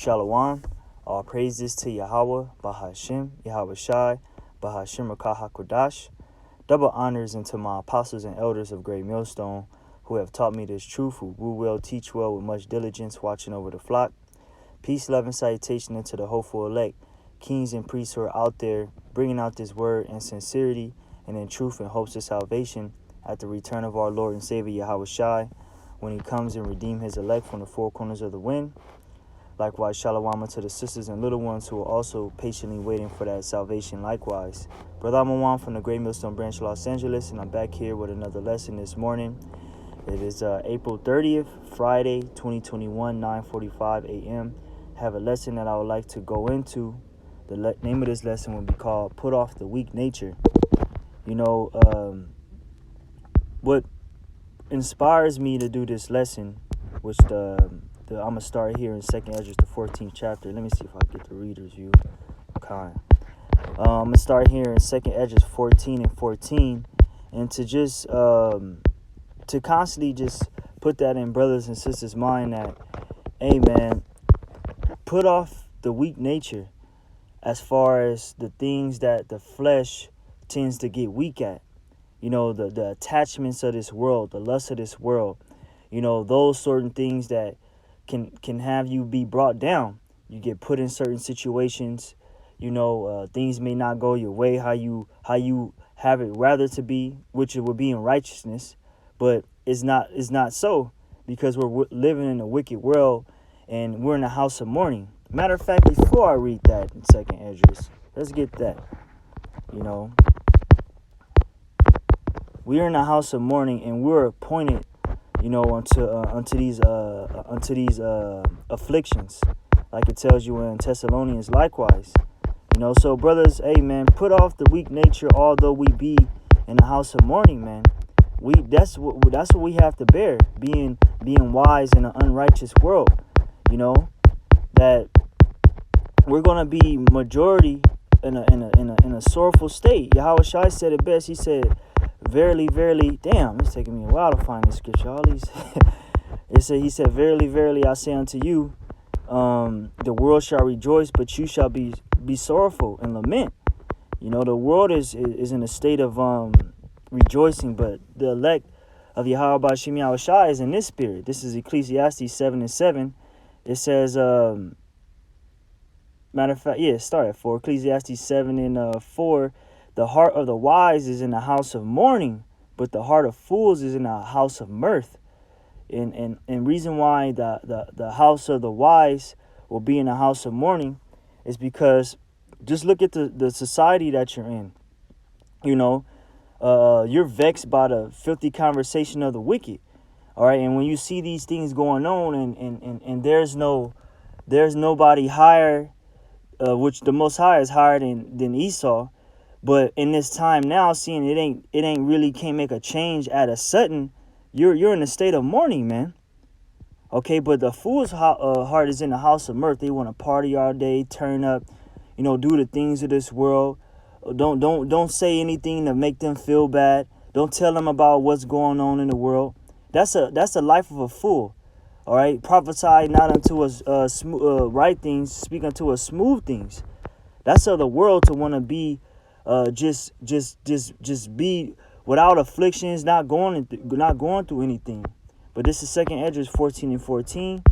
Shalom. All praises to Yahweh, Bahashem, Yahweh Shai, Bahashem Rakah HaKodash. Double honors unto my apostles and elders of Great Millstone, who have taught me this truth, who rule well, teach well with much diligence, watching over the flock. Peace, love, and salutation unto the hopeful elect, kings and priests who are out there bringing out this word in sincerity and in truth and hopes of salvation at the return of our Lord and Savior Yahweh Shai, when he comes and redeem his elect from the four corners of the wind. Likewise, shalom to the sisters and little ones who are also patiently waiting for that salvation likewise. Brother Amawan from the Great Millstone Branch, Los Angeles, and I'm back here with another lesson this morning. It is April 30th, Friday, 2021, 9:45 a.m. I have a lesson that I would like to go into. The name of this lesson will be called Put Off the Weak Nature. You know, what inspires me to do this lesson, which I'm going to start here in 2nd Esdras, the 14th chapter. Let me see if I get the reader's view. Okay. I'm going to start here in 2nd Esdras 14 and 14. And to just, to constantly just put that in brothers and sisters' mind that, hey, man, put off the weak nature as far as the things that the flesh tends to get weak at. You know, the attachments of this world, the lust of this world. You know, those certain things that can have you be brought down. You get put in certain situations. You know, things may not go your way how you have it rather to be, which it would be in righteousness, but it's not so, because we're living in a wicked world and we're in a house of mourning. Matter of fact, before I read that in 2nd Esdras, let's get that. You know, we're in a house of mourning and we're appointed, you know, unto these afflictions, like it tells you in Thessalonians likewise. You know, so brothers, hey man, put off the weak nature, although we be in the house of mourning, man. That's what we have to bear, being wise in an unrighteous world. You know, that we're gonna be majority in a sorrowful state. Yahweh Shai said it best. He said, "Verily, verily." Damn, it's taking me a while to find this scripture. All these. He said, "Verily, verily, I say unto you, the world shall rejoice, but you shall be sorrowful and lament." You know, the world is in a state of rejoicing, but the elect of Yahweh B'Shem Yahweh Shai is in this spirit. This is Ecclesiastes 7 and 7. It says, matter of fact, start at 4. Ecclesiastes 7 and 4. The heart of the wise is in the house of mourning, but the heart of fools is in a house of mirth. And reason why the house of the wise will be in a house of mourning is because just look at the society that you're in. You know, you're vexed by the filthy conversation of the wicked. All right. And when you see these things going on and there's nobody higher, which the Most High is higher than Esau. But in this time now, seeing it ain't really can't make a change at a sudden, you're in a state of mourning, man. Okay, but the fool's heart is in the house of mirth. They want to party all day, turn up, you know, do the things of this world. Don't say anything to make them feel bad. Don't tell them about what's going on in the world. That's the life of a fool. All right, prophesy not unto us right things, speak unto us smooth things. That's of the world to want to be. Just be without afflictions, not going through anything. But this is 2nd Esdras 14 and 14.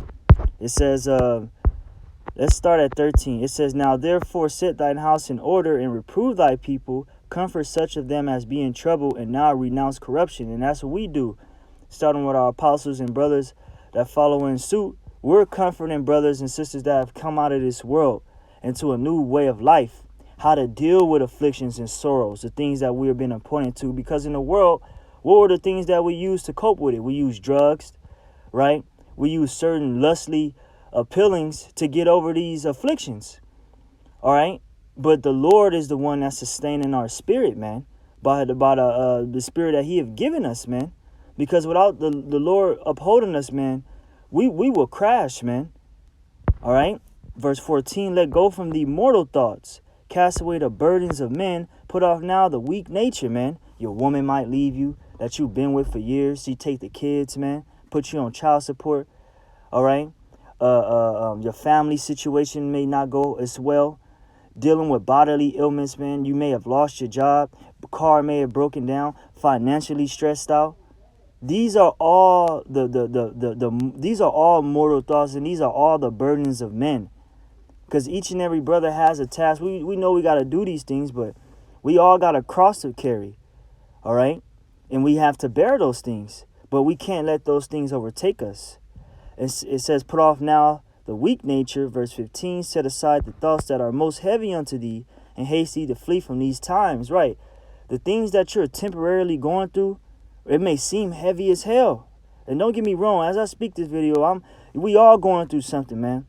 It says, let's start at 13. It says, "Now therefore set thine house in order and reprove thy people, comfort such of them as be in trouble, and now renounce corruption." And that's what we do, starting with our apostles and brothers that follow in suit. We're comforting brothers and sisters that have come out of this world into a new way of life. How to deal with afflictions and sorrows, the things that we have been appointed to. Because in the world, what were the things that we use to cope with it? We use drugs, right? We use certain lustly appealings to get over these afflictions, all right? But the Lord is the one that's sustaining our spirit, man, by the spirit that he have given us, man. Because without the Lord upholding us, man, we will crash, man, all right? Verse 14, "Let go from the mortal thoughts. Cast away the burdens of men. Put off now the weak nature, man. Your woman might leave you that you've been with for years. She take the kids, man. Put you on child support. All right. Your family situation may not go as well. Dealing with bodily ailments, man. You may have lost your job. Car may have broken down. Financially stressed out. These are all these are all mortal thoughts, and these are all the burdens of men. Because each and every brother has a task. We know we got to do these things, but we all got a cross to carry. All right? And we have to bear those things. But we can't let those things overtake us. It says, put off now the weak nature, verse 15, set aside the thoughts that are most heavy unto thee, and haste thee to flee from these times. Right? The things that you're temporarily going through, it may seem heavy as hell. And don't get me wrong, as I speak this video, we all going through something, man.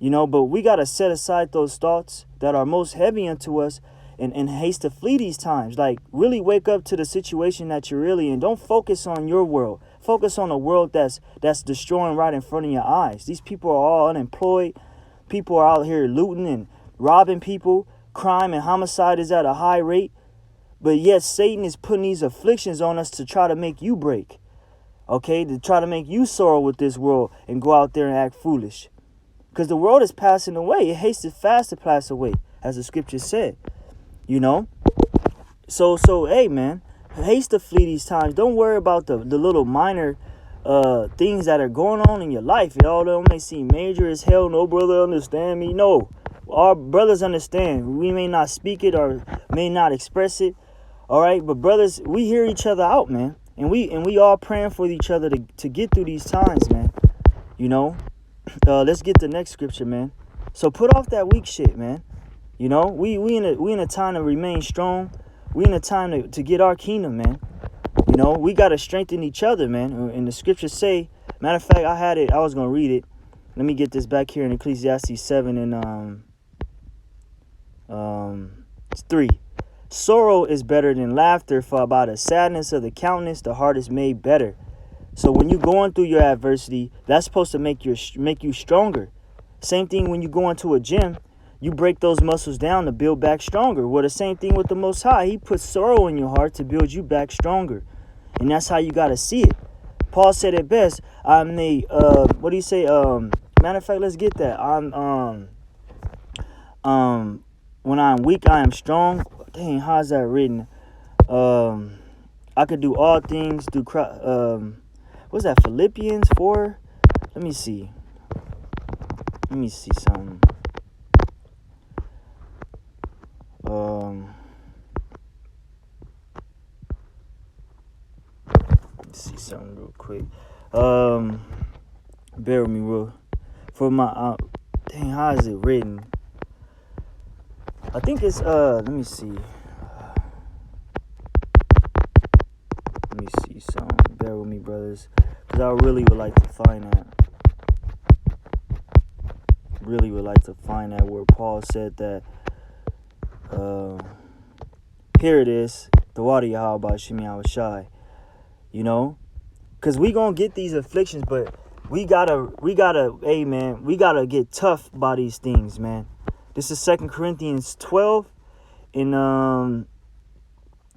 But we got to set aside those thoughts that are most heavy unto us and haste to flee these times. Like, really wake up to the situation that you're really in. Don't focus on your world. Focus on a world that's destroying right in front of your eyes. These people are all unemployed. People are out here looting and robbing people. Crime and homicide is at a high rate. But yet Satan is putting these afflictions on us to try to make you break. Okay? To try to make you sorrow with this world and go out there and act foolish. Because the world is passing away. It hastes fast to pass away, as the scripture said. So hey, man, haste to flee these times. Don't worry about the little minor things that are going on in your life. Although it may seem major as hell, no brother understand me. No, our brothers understand. We may not speak it or may not express it. All right, but brothers, we hear each other out, man. And we all praying for each other to get through these times, man. Let's get the next scripture, man. So put off that weak shit, man. We in a time to remain strong. We in a time to get our kingdom, man. We got to strengthen each other, man. And the scriptures say, matter of fact, I was going to read it. Let me get this back here in Ecclesiastes 7 and 3. Sorrow is better than laughter, for by the sadness of the countenance, the heart is made better. So when you're going through your adversity, that's supposed to make you stronger. Same thing when you go into a gym, you break those muscles down to build back stronger. Well, the same thing with the Most High. He puts sorrow in your heart to build you back stronger. And that's how you got to see it. Paul said it best. I'm the, what do you say? Matter of fact, let's get that. When I'm weak, I am strong. Dang, how's that written? I could do all things through Christ. What's that? Philippians 4? Let me see something. Let's see something real quick. Bear with me, real. For my dang, how is it written? I think it's let me see. Let me see something. Bear with me, brothers, because I really would like to find that. Really would like to find that where Paul said that. Here it is. The water Yahweh Shemi Awashai. Because we gonna get these afflictions, but we gotta, hey man, we gotta get tough by these things, man. This is 2 Corinthians 12 and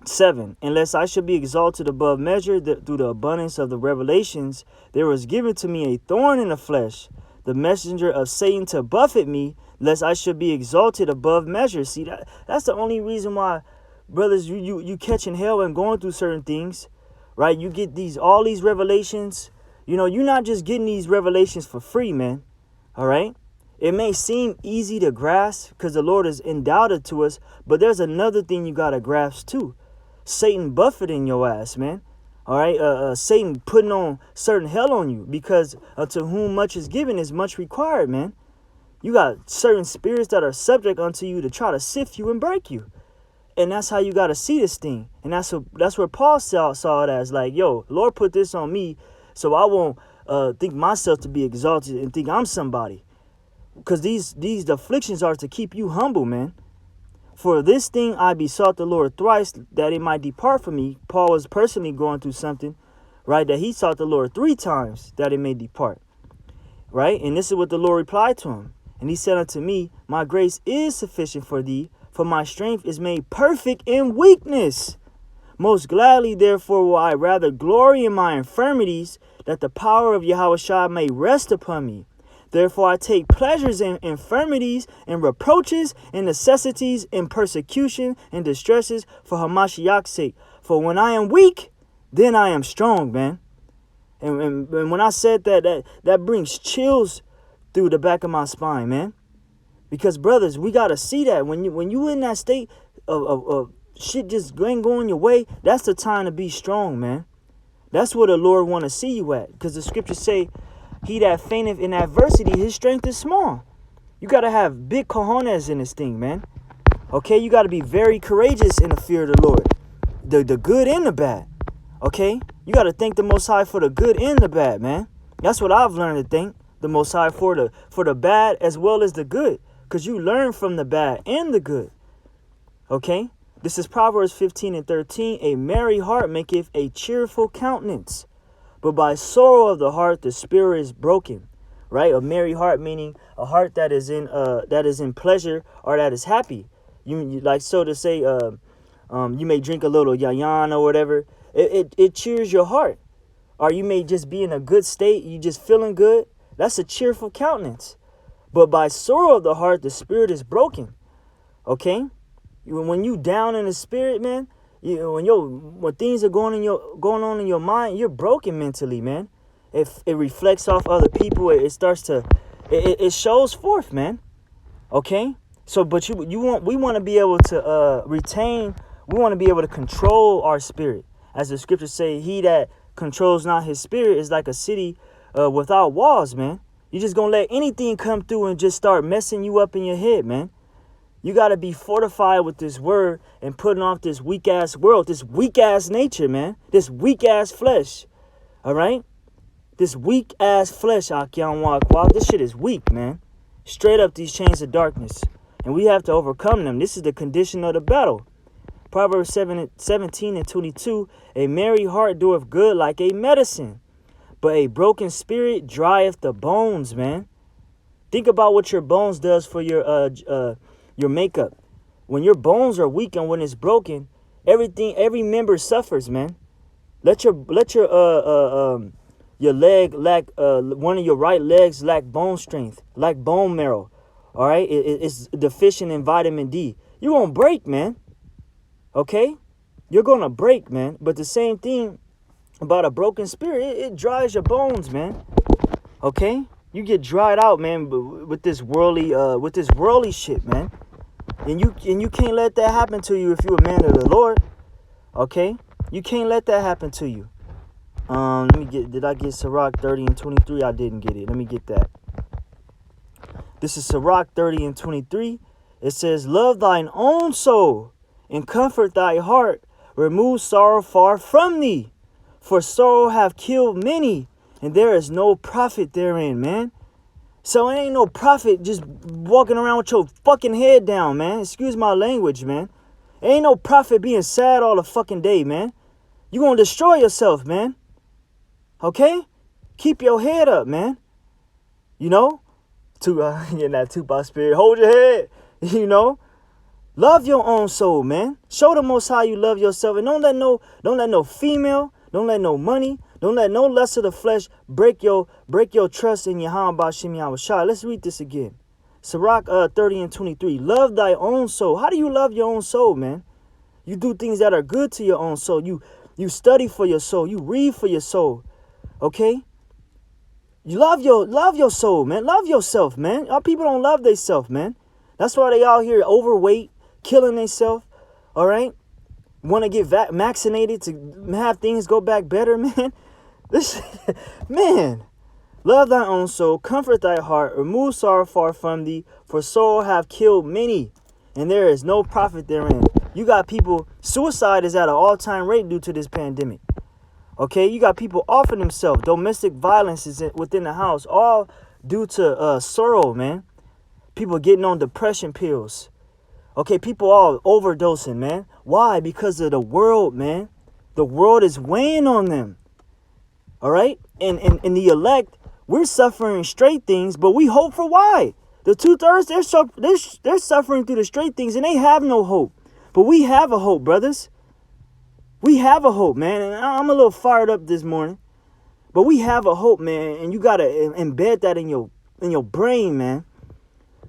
7. Unless I should be exalted above measure through the abundance of the revelations, there was given to me a thorn in the flesh, the messenger of Satan to buffet me, lest I should be exalted above measure. See, that's the only reason why, brothers, you catching hell and going through certain things, right? You get all these revelations. You're not just getting these revelations for free, man. All right? It may seem easy to grasp because the Lord has endowed it to us, but there's another thing you got to grasp too. Satan buffeting your ass, man. All right? Satan putting on certain hell on you, because unto whom much is given is much required, man. You got certain spirits that are subject unto you to try to sift you and break you. And that's how you got to see this thing. And that's where Paul saw it as, like, yo, Lord put this on me so I won't think myself to be exalted and think I'm somebody. Because these afflictions are to keep you humble, man. For this thing I besought the Lord thrice, that it might depart from me. Paul was personally going through something, right, that he sought the Lord 3 times, that it may depart. Right? And this is what the Lord replied to him. And he said unto me, my grace is sufficient for thee, for my strength is made perfect in weakness. Most gladly, therefore, will I rather glory in my infirmities, that the power of Yahushua may rest upon me. Therefore I take pleasures in infirmities and reproaches and necessities and persecution and distresses for Hamashiach's sake. For when I am weak, then I am strong, man. And when I said that brings chills through the back of my spine, man. Because brothers, we gotta see that when you in that state of shit just ain't going your way, that's the time to be strong, man. That's where the Lord want to see you at. Because the scriptures say, he that fainteth in adversity, his strength is small. You got to have big cojones in this thing, man. Okay, you got to be very courageous in the fear of the Lord. The good and the bad. Okay, you got to thank the Most High for the good and the bad, man. That's what I've learned to thank the Most High for the bad as well as the good. Because you learn from the bad and the good. Okay, this is Proverbs 15:13. A merry heart maketh a cheerful countenance, but by sorrow of the heart the spirit is broken. Right? A merry heart meaning a heart that is in pleasure or that is happy. You like, so to say, you may drink a little yayan or whatever. It cheers your heart. Or you may just be in a good state. You just feeling good. That's a cheerful countenance. But by sorrow of the heart the spirit is broken. Okay? When you down in the spirit, man, when things are going on in your mind, you're broken mentally, man. If it reflects off other people, it starts to, it shows forth, man. Okay, so but we want to be able to retain, we want to be able to control our spirit, as the scriptures say, he that controls not his spirit is like a city without walls, man. You just gonna let anything come through and just start messing you up in your head, man. You got to be fortified with this word and putting off this weak-ass world, this weak-ass nature, man. This weak-ass flesh, all right? This weak-ass flesh, Akyanwa. This shit is weak, man. Straight up these chains of darkness. And we have to overcome them. This is the condition of the battle. Proverbs 17:22. A merry heart doeth good like a medicine, but a broken spirit drieth the bones, man. Think about what your bones does for your makeup. When your bones are weak and when it's broken, every member suffers, man. Let your leg lack, one of your right legs lack bone strength, lack bone marrow. All right, it's deficient in vitamin D. You're gonna break, man. Okay, you're gonna break, man. But the same thing about a broken spirit, it dries your bones, man. Okay, you get dried out, man, with this worldly shit, man. And you can't let that happen to you if you're a man of the Lord. Okay? You can't let that happen to you. Did I get Sirach 30:23? I didn't get it. Let me get that. This is Sirach 30:23. It says, love thine own soul and comfort thy heart. Remove sorrow far from thee. For sorrow have killed many, and there is no profit therein, man. So it ain't no profit just walking around with your fucking head down, man. Excuse my language, man. It ain't no profit being sad all the fucking day, man. You gonna destroy yourself, man. Okay? Keep your head up, man. You know? In that Tupac spirit, hold your head. You know? Love your own soul, man. Show the Most High you love yourself. And don't let no female, don't let no money, don't let no lust of the flesh break your trust in Yahweh Bashim Yahushua. Let's read this again. Sirach 30:23. Love thy own soul. How do you love your own soul, man? You do things that are good to your own soul. You study for your soul. You read for your soul. Okay? You love your soul, man. Love yourself, man. Our people don't love themselves, man. That's why they out here overweight, killing themselves. All right? Want to get vaccinated to have things go back better, man. Man, love thy own soul, comfort thy heart, remove sorrow far from thee, for sorrow have killed many, and there is no profit therein. You got people, suicide is at an all-time rate due to this pandemic. Okay, you got people offing themselves. Domestic violence is within the house, all due to sorrow, man. People getting on depression pills. Okay, people all overdosing, man. Why? Because of the world, man. The world is weighing on them. All right? And the elect, we're suffering straight things, but we hope for why? The 2/3, they're suffering through the straight things, and they have no hope. But we have a hope, brothers. We have a hope, man. And I'm a little fired up this morning. But we have a hope, man. And you got to embed that in your brain, man.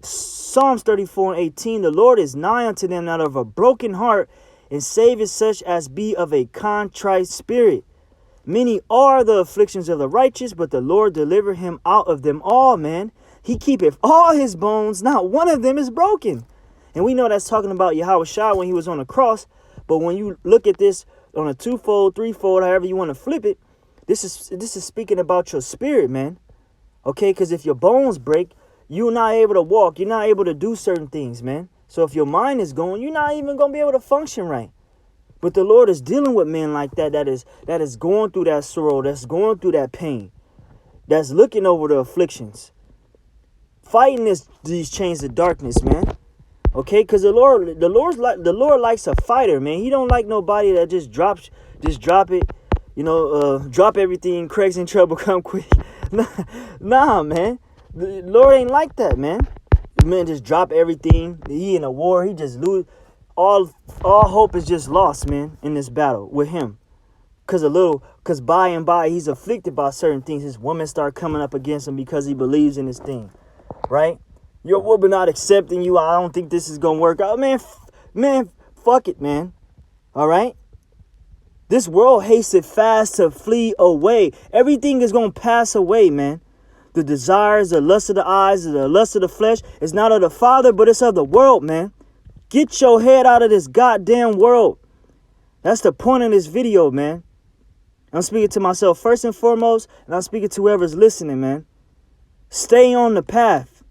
Psalms 34:18, the Lord is nigh unto them that of a broken heart, and saveth such as be of a contrite spirit. Many are the afflictions of the righteous, but the Lord deliver him out of them all, man. He keepeth all his bones, not one of them is broken. And we know that's talking about Yahweh Shai when he was on the cross. But when you look at this on a twofold, threefold, however you want to flip it, this is speaking about your spirit, man. Okay, because if your bones break, you're not able to walk. You're not able to do certain things, man. So if your mind is going, you're not even going to be able to function right. But the Lord is dealing with men like that is going through that sorrow, that's going through that pain, that's looking over the afflictions, fighting these chains of darkness, man. Okay, because the Lord likes a fighter, man. He don't like nobody that just drop it, drop everything. Craig's in trouble, come quick. Nah, man. The Lord ain't like that, man. Man, just drop everything. He in a war. He just lose. All hope is just lost, man, in this battle with him. Cause by and by he's afflicted by certain things. His women start coming up against him because he believes in this thing, right? Your woman not accepting you. I don't think this is gonna work out, man. Fuck it, man. All right. This world hasted fast to flee away. Everything is gonna pass away, man. The desires, the lust of the eyes, the lust of the flesh is not of the Father, but it's of the world, man. Get your head out of this goddamn world. That's the point of this video, man. I'm speaking to myself first and foremost, and I'm speaking to whoever's listening, man. Stay on the path.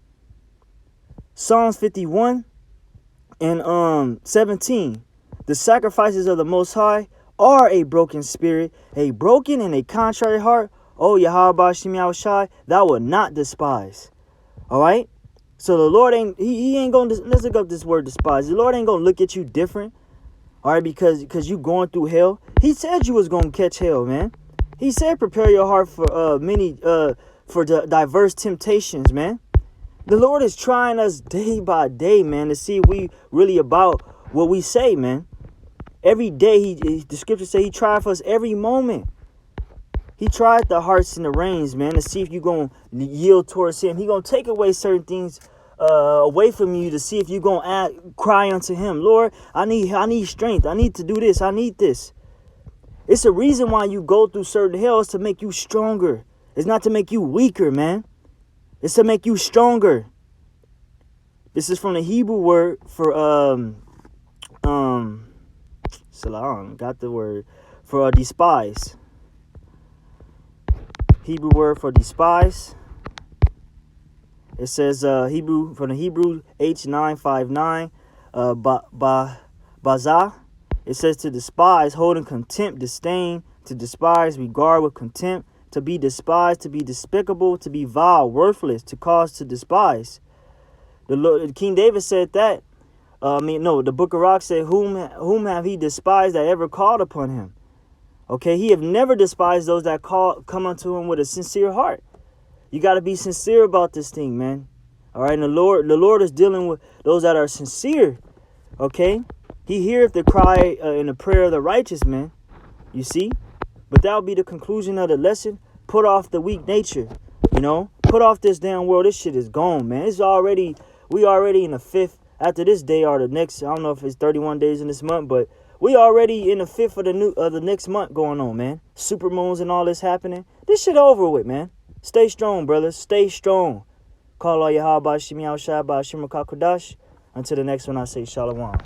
Psalms 51 and 17. The sacrifices of the Most High are a broken spirit, a broken and a contrary heart. Oh, Yahweh Bashim Yahweh Shai, thou will not despise. All right? So the Lord he ain't going to, let's look up this word despise. The Lord ain't going to look at you different, all right, because you going through hell. He said you was going to catch hell, man. He said prepare your heart for diverse temptations, man. The Lord is trying us day by day, man, to see if we really about what we say, man. Every day, the scripture say he tried for us every moment. He tried the hearts and the reins, man, to see if you're going to yield towards him. He going to take away certain things away from you to see if you're going to cry unto him. Lord, I need strength. I need to do this. I need this. It's a reason why you go through certain hell. It's to make you stronger. It's not to make you weaker, man. It's to make you stronger. This is from the Hebrew word for salam. Got the word for despise. Hebrew word for despise. It says Hebrew from the Hebrew H959 bazah. It says to despise, hold in contempt, disdain, to despise, regard with contempt, to be despised, to be despicable, to be vile, worthless, to cause to despise. The Lord, King David said that. The book of Rock said, whom have he despised that ever called upon him? Okay, he have never despised those that come unto him with a sincere heart. You got to be sincere about this thing, man. All right, and the Lord is dealing with those that are sincere. Okay, he heareth the cry and the prayer of the righteous, man. You see, but that will be the conclusion of the lesson. Put off the weak nature, Put off this damn world. This shit is gone, man. We already in the 5th. After this day or the next, I don't know if it's 31 days in this month, but we already in the 5th of the next month going on, man. Super moons and all this happening. This shit over with, man. Stay strong, brothers. Stay strong. Call all Yahweh Bashim Yahweh Shai Bashim Kakodash. Until the next one, I say Shalom.